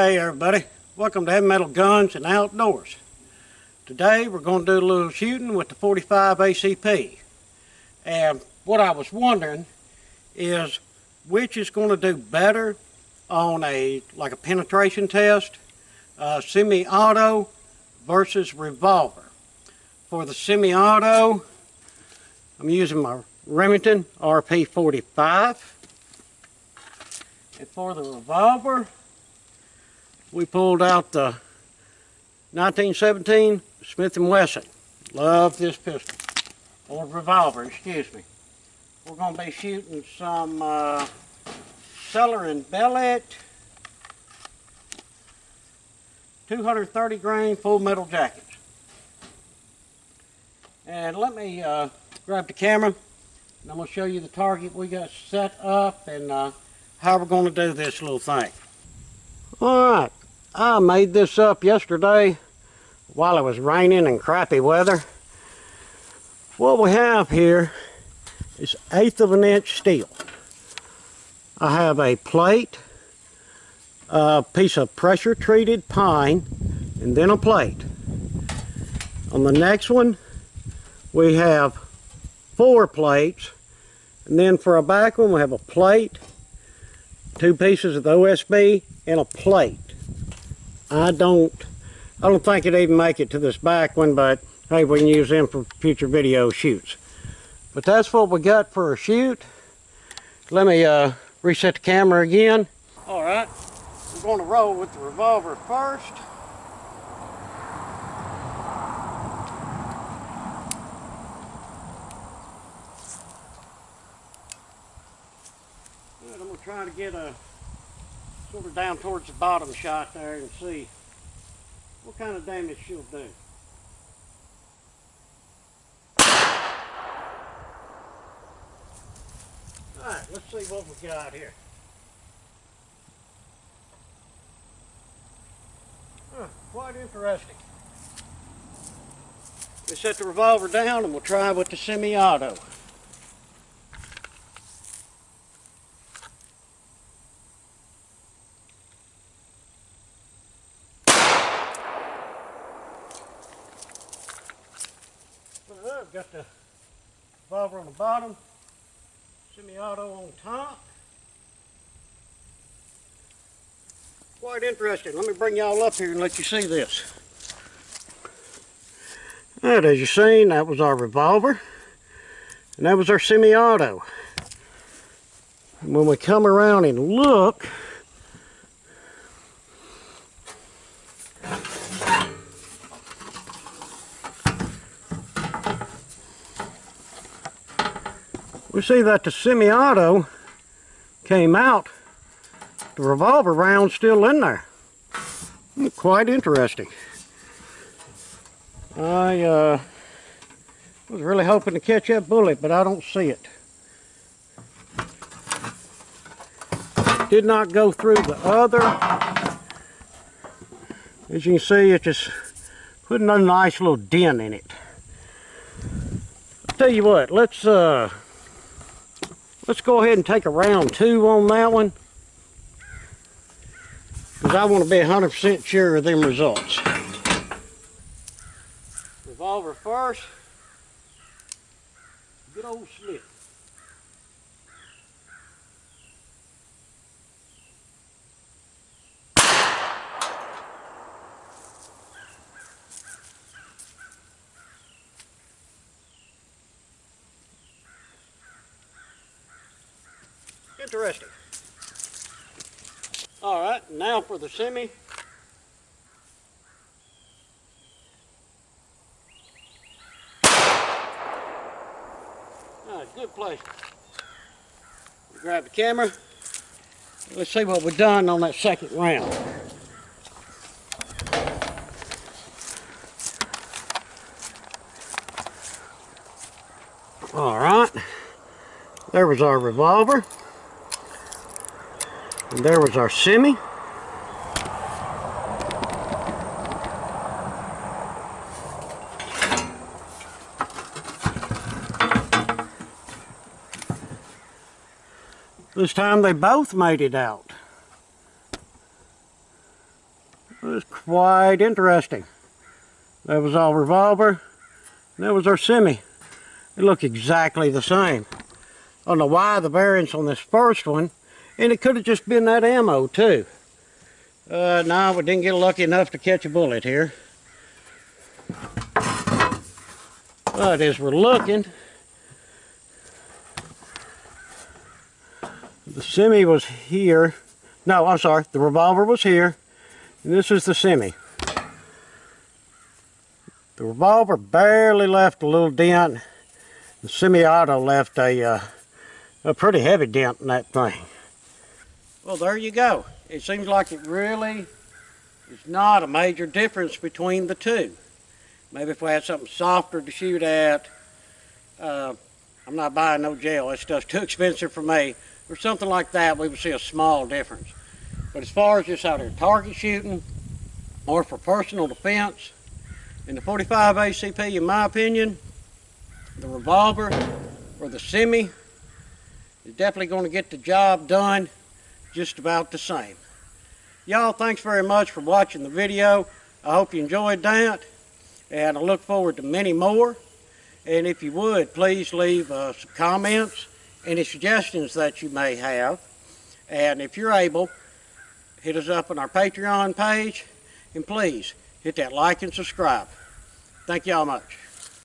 Hey everybody, welcome to Heavy Metal Guns and Outdoors. Today we're going to do a little shooting with the 45 ACP. And what I was wondering is which is going to do better on a penetration test, semi-auto versus revolver. For the semi-auto, I'm using my Remington RP45. And for the revolver, we pulled out the 1917 Smith & Wesson. Love this pistol. Or revolver, excuse me. We're going to be shooting some Cellar and Bellet 230 grain full metal jackets. And let me grab the camera and I'm going to show you the target we got set up and how we're going to do this little thing. Alright, I made this up yesterday while it was raining and crappy weather. What we have here is 1/8 of an inch steel. I have a plate, a piece of pressure treated pine, and then a plate. On the next one we have 4 plates, and then for a back one we have a plate, 2 pieces of the OSB, and a plate. I don't think it'd even make it to this back one, but hey, we can use them for future video shoots. But that's what we got for a shoot. Let me reset the camera again. Alright, we're going to roll with the revolver first. Good, I'm going to try to get a sort of down towards the bottom shot there and see what kind of damage she'll do. Alright, let's see what we got here. Quite interesting. We set the revolver down and we'll try with the semi-auto. Got the revolver on the bottom, semi-auto on top. Quite interesting. Let me bring y'all up here and let you see this. Alright, as you've seen, that was our revolver, and that was our semi-auto. And when we come around and look, we see that the semi-auto came out, the revolver round's still in there. Quite interesting. I was really hoping to catch that bullet, but I don't see it. Did not go through the other. As you can see, it just put a nice little dent in it. I'll tell you what, let's go ahead and take a round 2 on that one, because I want to be 100% sure of them results. Revolver first. Good old slit. Interesting. Alright, now for the semi. Alright, good place. Grab the camera. Let's see what we've done on that second round. Alright, there was our revolver. And there was our semi. This time they both made it out. It was quite interesting. That was our Revolver. And that was our Semi. They look exactly the same. I don't know why the variance on this first one, and it could have just been that ammo too. No, we didn't get lucky enough to catch a bullet here. But as we're looking, the Semi was here. No, I'm sorry, the Revolver was here, and this is the Semi. The Revolver barely left a little dent. The Semi-Auto left a pretty heavy dent in that thing. Well, there you go. It seems like it really is not a major difference between the two. Maybe if we had something softer to shoot at, I'm not buying no gel. That stuff's too expensive for me. Or something like that, we would see a small difference. But as far as just out here target shooting or for personal defense, in the .45 ACP, in my opinion, the Revolver or the Semi is definitely going to get the job done just about the same. Y'all, thanks very much for watching the video. I hope you enjoyed that, and I look forward to many more. And if you would, please leave some comments, any suggestions that you may have. And if you're able, hit us up on our Patreon page, and please hit that like and subscribe. Thank y'all much.